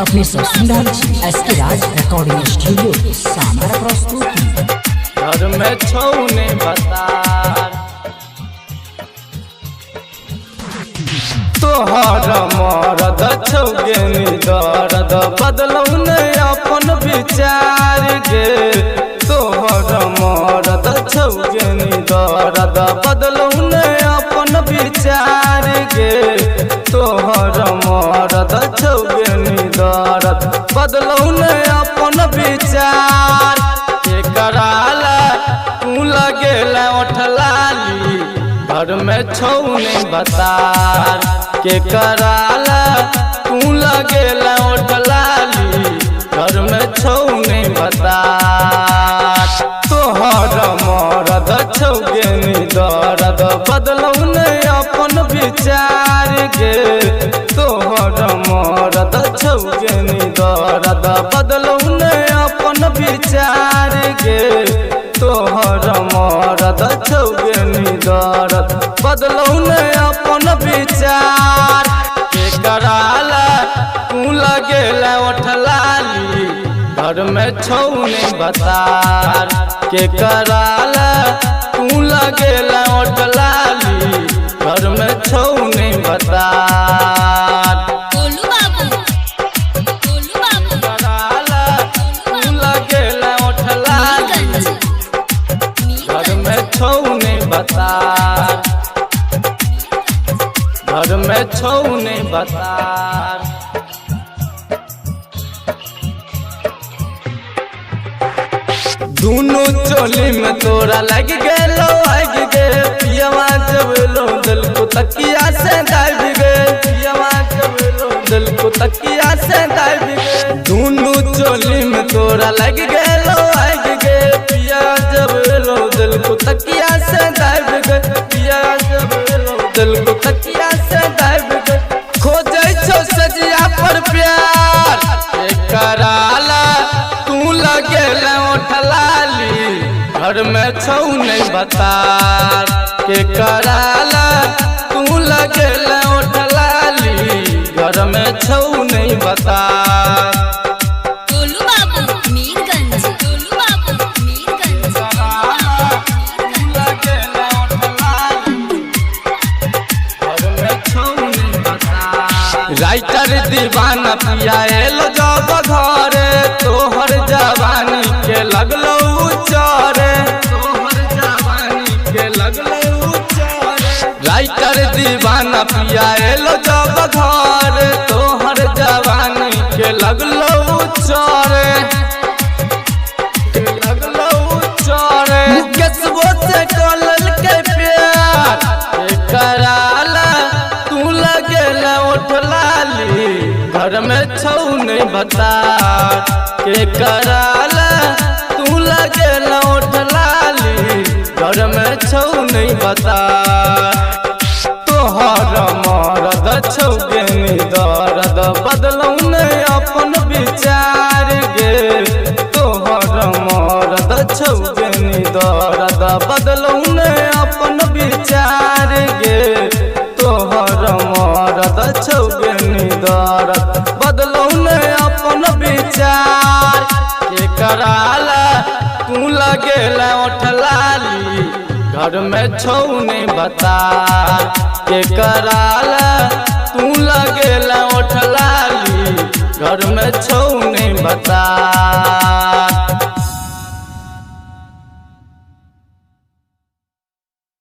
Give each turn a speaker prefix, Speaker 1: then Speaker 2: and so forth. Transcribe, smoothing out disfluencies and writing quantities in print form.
Speaker 1: अपने ससुराल एसके राज recording studio Samra प्रस्तुति।
Speaker 2: घर में छौने बता तोहर मरद छौगे दर्द बदलौन अपन विचार गे। तोहर मरद छौगे दर्द बदलौन अपन विचार गे। तोहर मरद छौगे दर्द बदलौन अपन विचार के कराला तू लगेला ओठलाली। घर में छौने बतार के कराला तू लगेला ओठलाली। घर में छौने बतार तोहर मरद छौगे दर्द बदलौन अपन विचार गे। तोहर मरद छौगे दर्द बदलौन अपन विचार गे। तोहर मरद छौगे दर्द बदलौन अपन विचार के कराला तू लगेला ओठलाली। घर में छौने बतार के कराला तू लगेला ओठलाली। घर में छौने बतार कराला तू लगेला ओठलाली। घर में छौने बतार घर में छौने बतार दोनों चोली में तोरा लग गेलो आग गे। पियवा जब लो दिल को तकिया से दाब गे। पियवा जब लो दिल को तकिया से दाब गे। दोनों चोली में तोरा लग गेलो आग गे। पिया जब लो दिल को तकिया से दाब गे। पिया जब लो दिल को तकिया से दाब गे। खोजै छौ सजिया पर प्यार के कराला तू लगेला ओठलाली। घर में छौने बतार के कराला तू लगेला ओठलाली। घर में छौने बतार राइटर दीवाना पिया एलो जब घरे। तोहर जवानी के लगलो उचारे। तोहर जवानी के लगलो उचारे। राइटर दीवाना पिया एलो जब घरे। तोहर जवानी के लगलो उचारे। लगलो उचारे मुकेशबो से कलल के प्यार के कराला तू लगेला ओठलाली। घर में छौने बतार के कराला तू लगेला ओठलाली। घर में छौने बतार तोहर मरद छौगे दर्द बदलौन अपन विचार गे। तोहर मरद छौगे दर्द बदलौन अपन विचार गे। तोहर मरद छौगे दर्द बदलौन अपन विचार के कराला तू लगेला ओठलाली। घर में छौने बतार के कराला तू लगेला ओठलाली। घर में छौने बतार।